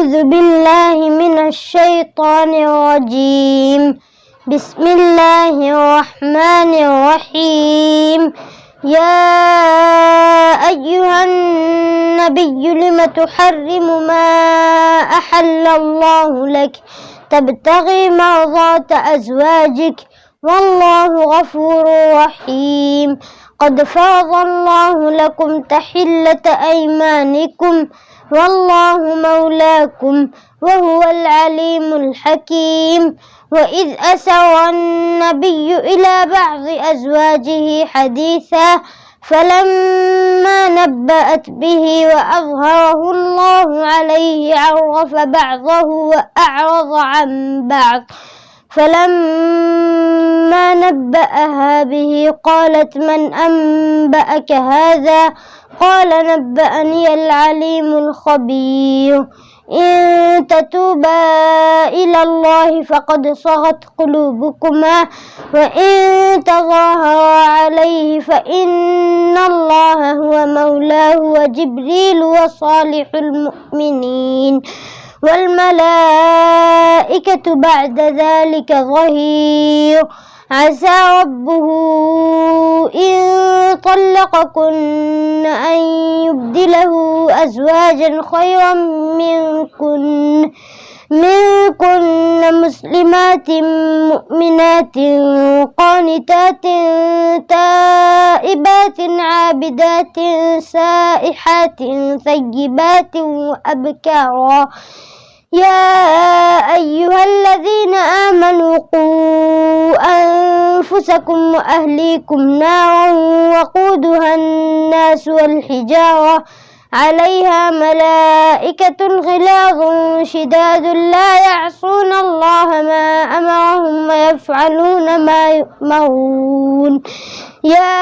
أعوذ بالله من الشيطان الرجيم. بسم الله الرحمن الرحيم. يا أيها النبي لم تحرم ما أحل الله لك تبتغي مرضات أزواجك والله غفور رحيم. قد فرض الله لكم تحلة أيمانكم والله مولاكم وهو العليم الحكيم. وإذ أسر النبي إلى بعض أزواجه حديثا فلما نبأت به وأظهره الله عليه عرف بعضه وأعرض عن بعض. فلما نبأها به قالت من أنبأك هذا؟ قال نبأني العليم الخبير. إن تتوبا إلى الله فقد صغت قلوبكما وإن تظاهرا عليه فإن الله هو مولاه وجبريل وصالح المؤمنين والملائكة بعد ذلك ظهير. عسى ربه إن طلقكن أن يبدله أزواجا خيرا منكن مسلمات مؤمنات قانتات تائبات عابدات سائحات ثيبات وأبكارا. يا أيها الذين آمنوا قوا أنفسكم وأهليكم نارا وقودها الناس والحجارة عليها ملائكة غلاظ شداد لا يعصون الله ما أمرهم ويفعلون ما يؤمرون. يا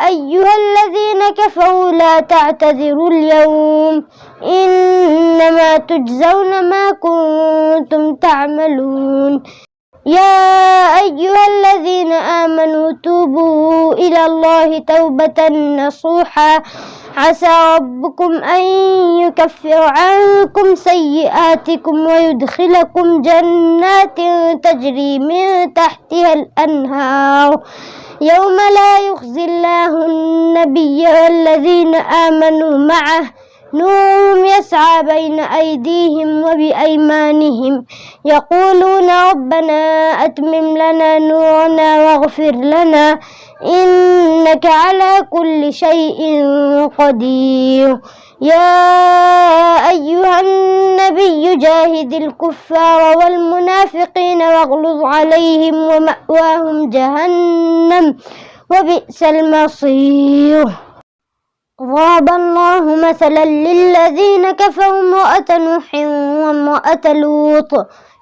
أيها الذين كفروا لا تعتذروا اليوم إنما تجزون ما كنتم تعملون. يا أيها الذين آمنوا توبوا إلى الله توبة نصوحا عسى ربكم أن يكفر عنكم سيئاتكم ويدخلكم جنات تجري من تحتها الأنهار يوم لا يخزي الله النبي والذين آمنوا معه نورهم يسعى بين أيديهم وبأيمانهم يقولون ربنا أتمم لنا نورنا واغفر لنا إنك على كل شيء قدير. يا أيها النبي جاهد الكفار والمنافقين واغلظ عليهم ومأواهم جهنم وبئس المصير. ضرب الله مثلا للذين كفروا امرأة نوح وامرأة لوط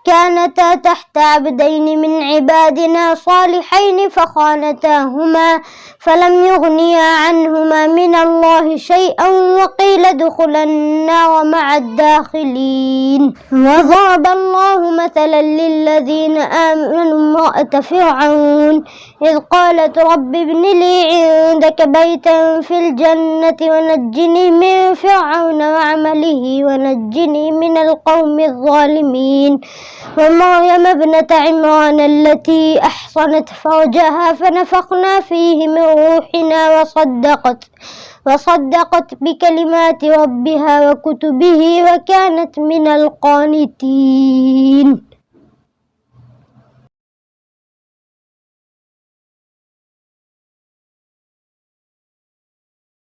كانتا تحت عبدين من عبادنا صالحين فخانتاهما فلم يغنيا عنهما من الله شيئا وقيل ادخلا النار مع الداخلين. وضرب الله مثلا للذين آمنوا امرأة فرعون إذ قالت رب ابن لي عندك بيتا في الجنة ونجني من فرعون وعمله ونجني من القوم الظالمين. ومريم ابنة عمران التي أحصنت فرجها فنفخنا فيه من روحنا وصدقت بكلمات ربها وكتبه وكانت من القانتين.